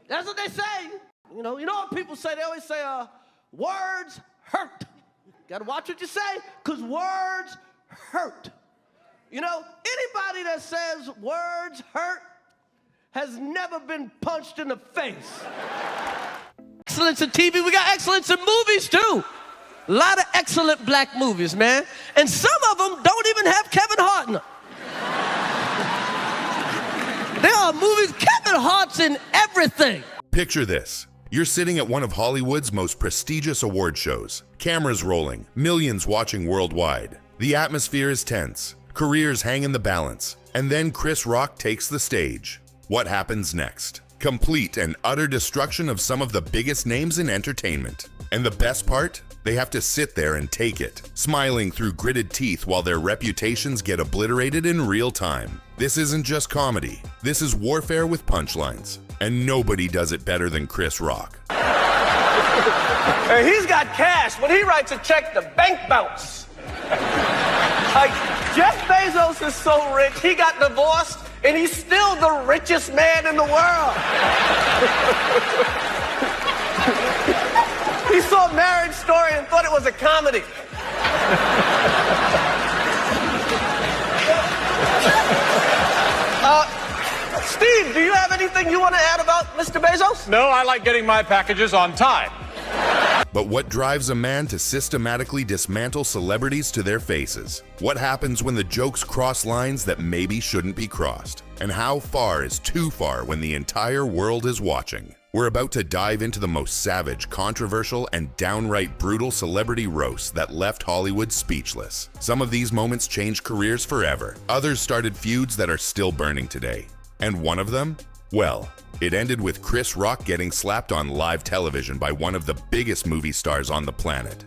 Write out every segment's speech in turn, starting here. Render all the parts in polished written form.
That's what they say. You know what people say? They always say, words hurt. Gotta watch what you say, because words hurt. You know, anybody that says words hurt has never been punched in the face. Excellence in TV, we got excellence in movies too. A lot of excellent black movies, man. And some of them don't even have Kevin Hart in them. There are movies, Kevin Hart's in everything. Picture this. You're sitting at one of Hollywood's most prestigious award shows. Cameras rolling, millions watching worldwide. The atmosphere is tense, careers hang in the balance, and then Chris Rock takes the stage. What happens next? Complete and utter destruction of some of the biggest names in entertainment. And the best part? They have to sit there and take it, smiling through gritted teeth while their reputations get obliterated in real time. This isn't just comedy. This is warfare with punchlines. And nobody does it better than Chris Rock. Hey, he's got cash. When he writes a check, the bank bounce. Like, Jeff Bezos is so rich, he got divorced, and he's still the richest man in the world. He saw Marriage Story and thought it was a comedy. Steve, do you have anything you want to add about Mr. Bezos? No, I like getting my packages on time. But what drives a man to systematically dismantle celebrities to their faces? What happens when the jokes cross lines that maybe shouldn't be crossed? And how far is too far when the entire world is watching? We're about to dive into the most savage, controversial, and downright brutal celebrity roasts that left Hollywood speechless. Some of these moments changed careers forever. Others started feuds that are still burning today. And one of them? Well, it ended with Chris Rock getting slapped on live television by one of the biggest movie stars on the planet.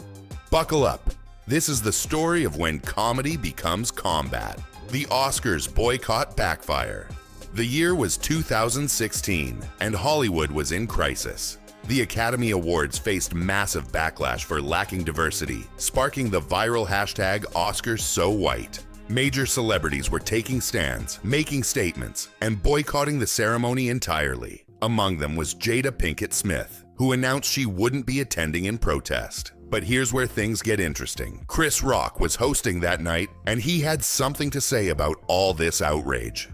Buckle up. This is the story of when comedy becomes combat. The Oscars boycott backfire. The year was 2016, and Hollywood was in crisis. The Academy Awards faced massive backlash for lacking diversity, sparking the viral hashtag #OscarsSoWhite. Major celebrities were taking stands, making statements, and boycotting the ceremony entirely. Among them was Jada Pinkett Smith, who announced she wouldn't be attending in protest. But here's where things get interesting. Chris Rock was hosting that night, and he had something to say about all this outrage.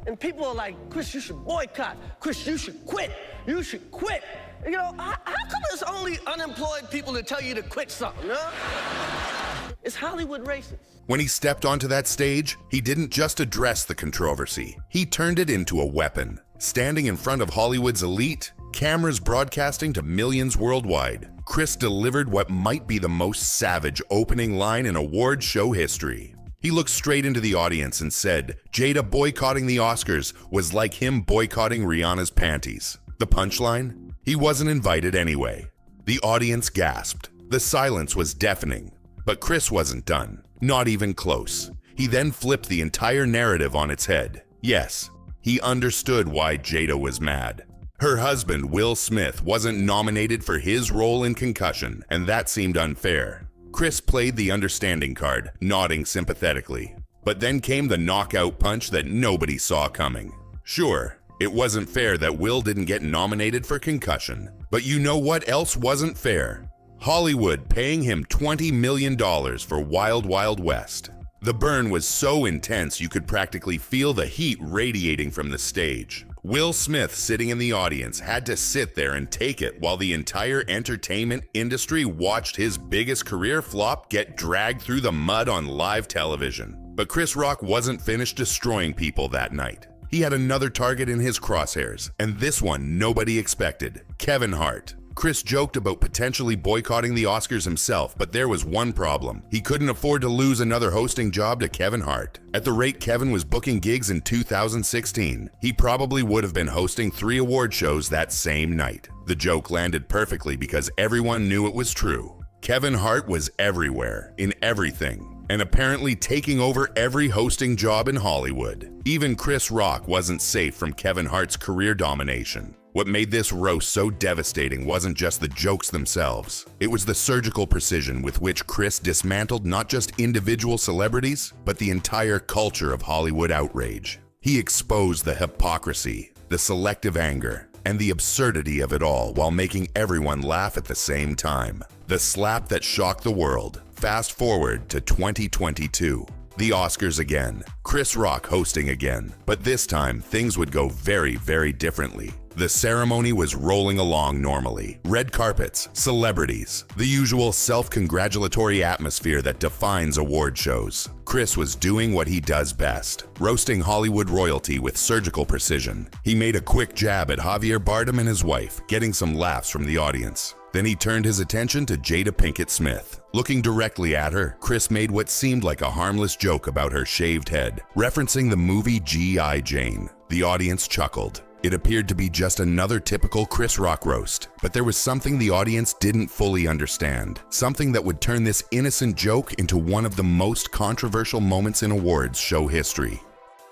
And people are like, Chris, you should boycott. Chris, you should quit. You should quit. You know, how come it's only unemployed people that tell you to quit something, huh? It's Hollywood racist. When he stepped onto that stage, he didn't just address the controversy. He turned it into a weapon. Standing in front of Hollywood's elite, cameras broadcasting to millions worldwide, Chris delivered what might be the most savage opening line in award show history. He looked straight into the audience and said, Jada boycotting the Oscars was like him boycotting Rihanna's panties. The punchline? He wasn't invited anyway. The audience gasped. The silence was deafening. But Chris wasn't done. Not even close. He then flipped the entire narrative on its head. Yes, he understood why Jada was mad. Her husband, Will Smith, wasn't nominated for his role in Concussion, and that seemed unfair. Chris played the understanding card, nodding sympathetically. But then came the knockout punch that nobody saw coming. Sure, it wasn't fair that Will didn't get nominated for Concussion, but you know what else wasn't fair? Hollywood paying him $20 million for Wild Wild West. The burn was so intense you could practically feel the heat radiating from the stage. Will Smith, sitting in the audience, had to sit there and take it while the entire entertainment industry watched his biggest career flop get dragged through the mud on live television. But Chris Rock wasn't finished destroying people that night. He had another target in his crosshairs, and this one nobody expected: Kevin Hart. Chris joked about potentially boycotting the Oscars himself, but there was one problem. He couldn't afford to lose another hosting job to Kevin Hart. At the rate Kevin was booking gigs in 2016, he probably would have been hosting 3 award shows that same night. The joke landed perfectly because everyone knew it was true. Kevin Hart was everywhere, in everything, and apparently taking over every hosting job in Hollywood. Even Chris Rock wasn't safe from Kevin Hart's career domination. What made this roast so devastating wasn't just the jokes themselves. It was the surgical precision with which Chris dismantled not just individual celebrities, but the entire culture of Hollywood outrage. He exposed the hypocrisy, the selective anger, and the absurdity of it all while making everyone laugh at the same time. The slap that shocked the world. Fast forward to 2022. The Oscars again. Chris Rock hosting again. But this time, things would go very, very differently. The ceremony was rolling along normally. Red carpets, celebrities, the usual self-congratulatory atmosphere that defines award shows. Chris was doing what he does best, roasting Hollywood royalty with surgical precision. He made a quick jab at Javier Bardem and his wife, getting some laughs from the audience. Then he turned his attention to Jada Pinkett Smith. Looking directly at her, Chris made what seemed like a harmless joke about her shaved head, referencing the movie G.I. Jane. The audience chuckled. It appeared to be just another typical Chris Rock roast, but there was something the audience didn't fully understand. Something that would turn this innocent joke into one of the most controversial moments in awards show history.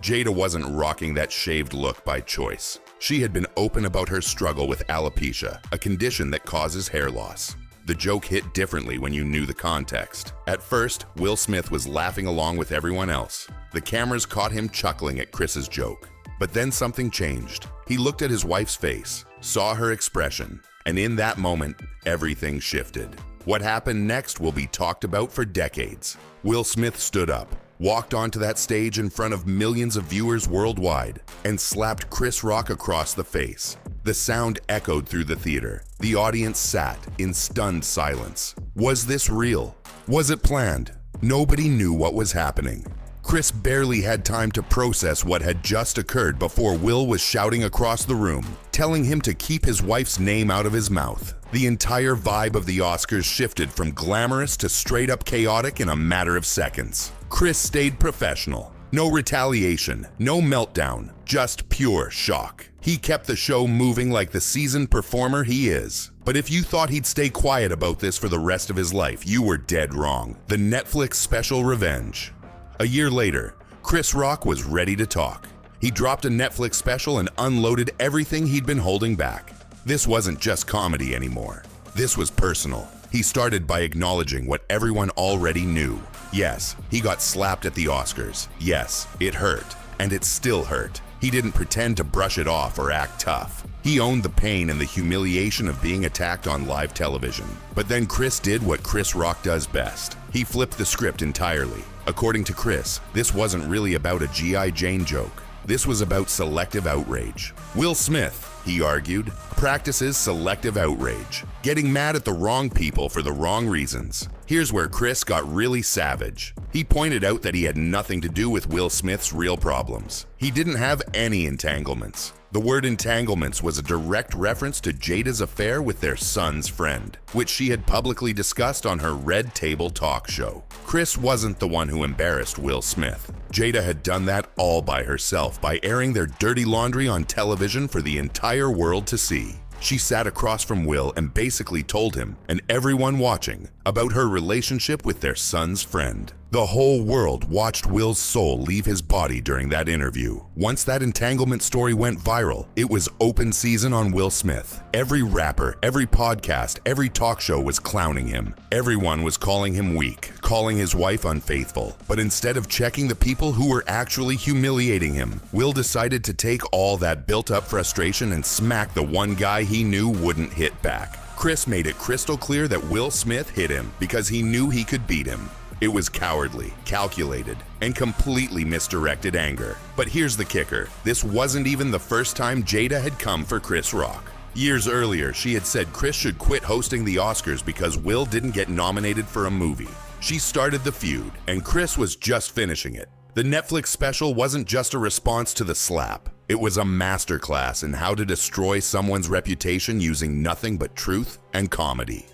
Jada wasn't rocking that shaved look by choice. She had been open about her struggle with alopecia, a condition that causes hair loss. The joke hit differently when you knew the context. At first, Will Smith was laughing along with everyone else. The cameras caught him chuckling at Chris's joke. But then something changed. He looked at his wife's face, saw her expression, and in that moment, everything shifted. What happened next will be talked about for decades. Will Smith stood up, walked onto that stage in front of millions of viewers worldwide, and slapped Chris Rock across the face. The sound echoed through the theater. The audience sat in stunned silence. Was this real? Was it planned? Nobody knew what was happening. Chris barely had time to process what had just occurred before Will was shouting across the room, telling him to keep his wife's name out of his mouth. The entire vibe of the Oscars shifted from glamorous to straight up chaotic in a matter of seconds. Chris stayed professional. No retaliation, no meltdown, just pure shock. He kept the show moving like the seasoned performer he is. But if you thought he'd stay quiet about this for the rest of his life, you were dead wrong. The Netflix special Revenge. A year later, Chris Rock was ready to talk. He dropped a Netflix special and unloaded everything he'd been holding back. This wasn't just comedy anymore. This was personal. He started by acknowledging what everyone already knew. Yes, he got slapped at the Oscars. Yes, it hurt, and it still hurt. He didn't pretend to brush it off or act tough. He owned the pain and the humiliation of being attacked on live television. But then Chris did what Chris Rock does best. He flipped the script entirely. According to Chris, this wasn't really about a G.I. Jane joke. This was about selective outrage. Will Smith, he argued, practices selective outrage, getting mad at the wrong people for the wrong reasons. Here's where Chris got really savage. He pointed out that he had nothing to do with Will Smith's real problems. He didn't have any entanglements. The word entanglements was a direct reference to Jada's affair with their son's friend, which she had publicly discussed on her Red Table talk show. Chris wasn't the one who embarrassed Will Smith. Jada had done that all by herself by airing their dirty laundry on television for the entire world to see. She sat across from Will and basically told him, and everyone watching, about her relationship with their son's friend. The whole world watched Will's soul leave his body during that interview. Once that entanglement story went viral, it was open season on Will Smith. Every rapper, every podcast, every talk show was clowning him. Everyone was calling him weak, calling his wife unfaithful. But instead of checking the people who were actually humiliating him, Will decided to take all that built-up frustration and smack the one guy he knew wouldn't hit back. Chris made it crystal clear that Will Smith hit him because he knew he could beat him. It was cowardly, calculated, and completely misdirected anger. But here's the kicker. This wasn't even the first time Jada had come for Chris Rock. Years earlier, she had said Chris should quit hosting the Oscars because Will didn't get nominated for a movie. She started the feud, and Chris was just finishing it. The Netflix special wasn't just a response to the slap. It was a masterclass in how to destroy someone's reputation using nothing but truth and comedy.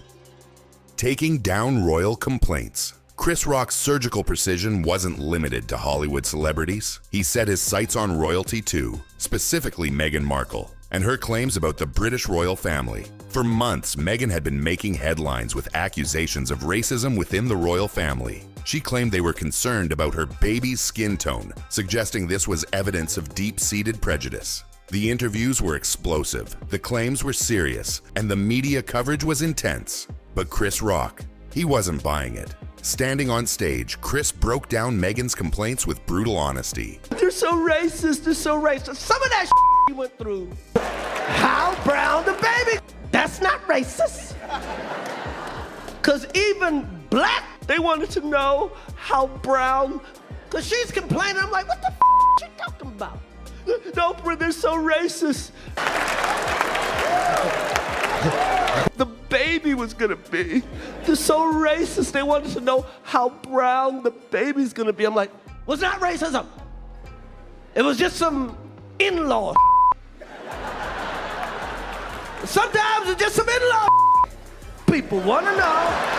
Taking down royal complaints. Chris Rock's surgical precision wasn't limited to Hollywood celebrities. He set his sights on royalty too, specifically Meghan Markle, and her claims about the British royal family. For months, Meghan had been making headlines with accusations of racism within the royal family. She claimed they were concerned about her baby's skin tone, suggesting this was evidence of deep-seated prejudice. The interviews were explosive, the claims were serious, and the media coverage was intense. But Chris Rock, he wasn't buying it. Standing on stage, Chris broke down Meghan's complaints with brutal honesty. They're so racist, they're so racist. Some of that he went through. how brown the baby. That's not racist. Because even black, they wanted to know how brown, because she's complaining. I'm like, what the is she talking about? Oprah, they're so racist. The baby was gonna be. They're so racist. They wanted to know how brown the baby's gonna be. I'm like, was not racism. It was just some in-law. Sometimes it's just some in-law. People wanna know.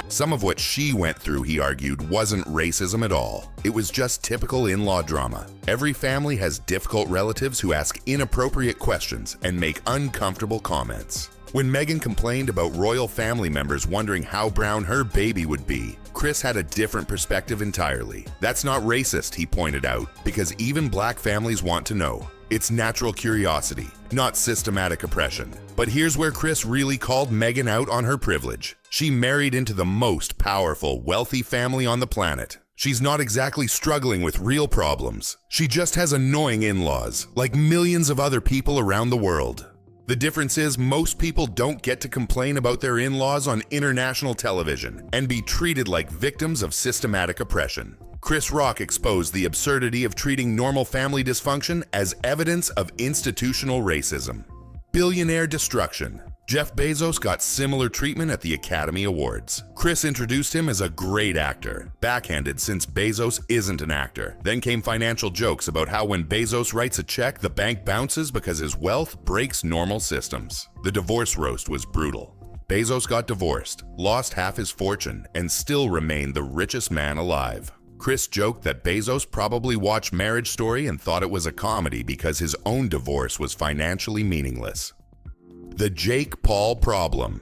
Some of what she went through, he argued, wasn't racism at all. It was just typical in-law drama. Every family has difficult relatives who ask inappropriate questions and make uncomfortable comments. When Meghan complained about royal family members wondering how brown her baby would be, Chris had a different perspective entirely. That's not racist, he pointed out, because even black families want to know. It's natural curiosity, not systematic oppression. But here's where Chris really called Meghan out on her privilege. She married into the most powerful, wealthy family on the planet. She's not exactly struggling with real problems. She just has annoying in-laws, like millions of other people around the world. The difference is most people don't get to complain about their in-laws on international television and be treated like victims of systematic oppression. Chris Rock exposed the absurdity of treating normal family dysfunction as evidence of institutional racism. Billionaire destruction. Jeff Bezos got similar treatment at the Academy Awards. Chris introduced him as a great actor, backhanded since Bezos isn't an actor. Then came financial jokes about how when Bezos writes a check, the bank bounces because his wealth breaks normal systems. The divorce roast was brutal. Bezos got divorced, lost half his fortune, and still remained the richest man alive. Chris joked that Bezos probably watched Marriage Story and thought it was a comedy because his own divorce was financially meaningless. The Jake Paul problem.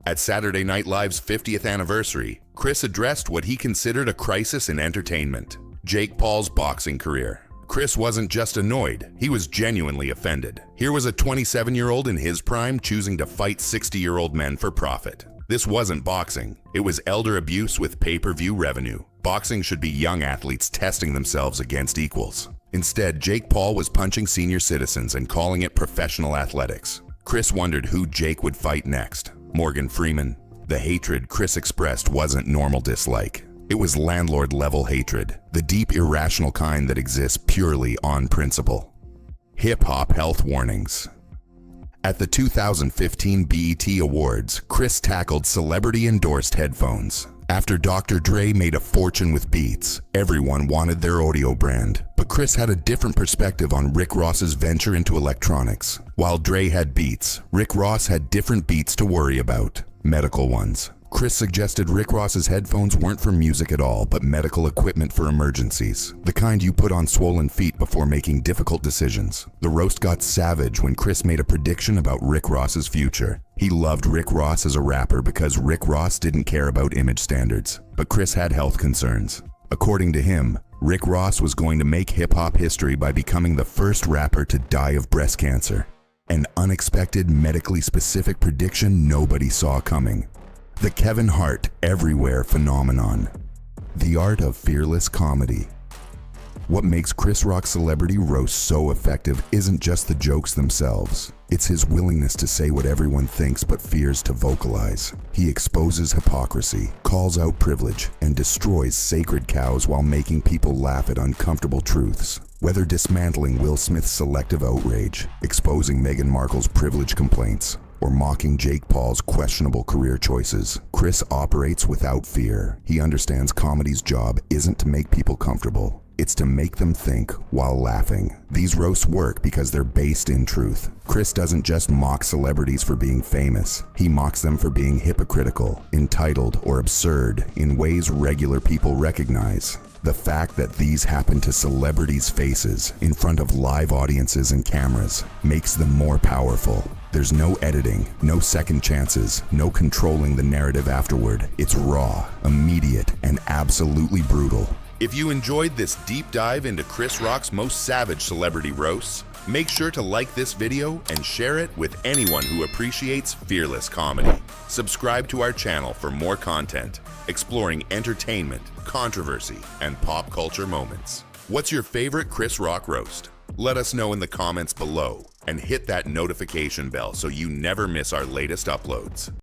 At Saturday Night Live's 50th anniversary, Chris addressed what he considered a crisis in entertainment: Jake Paul's boxing career. Chris wasn't just annoyed, he was genuinely offended. Here was a 27-year-old in his prime choosing to fight 60-year-old men for profit. This wasn't boxing, it was elder abuse with pay-per-view revenue. Boxing should be young athletes testing themselves against equals. Instead, Jake Paul was punching senior citizens and calling it professional athletics. Chris wondered who Jake would fight next. Morgan Freeman. The hatred Chris expressed wasn't normal dislike. It was landlord-level hatred, the deep, irrational kind that exists purely on principle. Hip-hop health warnings. At the 2015 BET Awards, Chris tackled celebrity-endorsed headphones. After Dr. Dre made a fortune with Beats, everyone wanted their audio brand. But Chris had a different perspective on Rick Ross's venture into electronics. While Dre had Beats, Rick Ross had different beats to worry about, medical ones. Chris suggested Rick Ross's headphones weren't for music at all, but medical equipment for emergencies. The kind you put on swollen feet before making difficult decisions. The roast got savage when Chris made a prediction about Rick Ross's future. He loved Rick Ross as a rapper because Rick Ross didn't care about image standards. But Chris had health concerns. According to him, Rick Ross was going to make hip-hop history by becoming the first rapper to die of breast cancer. An unexpected, medically specific prediction nobody saw coming. The Kevin Hart everywhere phenomenon. The art of fearless comedy. What makes Chris Rock's celebrity roast so effective isn't just the jokes themselves. It's his willingness to say what everyone thinks but fears to vocalize. He exposes hypocrisy, calls out privilege, and destroys sacred cows while making people laugh at uncomfortable truths. Whether dismantling Will Smith's selective outrage, exposing Meghan Markle's privilege complaints, or mocking Jake Paul's questionable career choices, Chris operates without fear. He understands comedy's job isn't to make people comfortable. It's to make them think while laughing. These roasts work because they're based in truth. Chris doesn't just mock celebrities for being famous. He mocks them for being hypocritical, entitled, or absurd in ways regular people recognize. The fact that these happen to celebrities' faces in front of live audiences and cameras makes them more powerful. There's no editing, no second chances, no controlling the narrative afterward. It's raw, immediate, and absolutely brutal. If you enjoyed this deep dive into Chris Rock's most savage celebrity roasts, make sure to like this video and share it with anyone who appreciates fearless comedy. Subscribe to our channel for more content, exploring entertainment, controversy, and pop culture moments. What's your favorite Chris Rock roast? Let us know in the comments below and hit that notification bell so you never miss our latest uploads.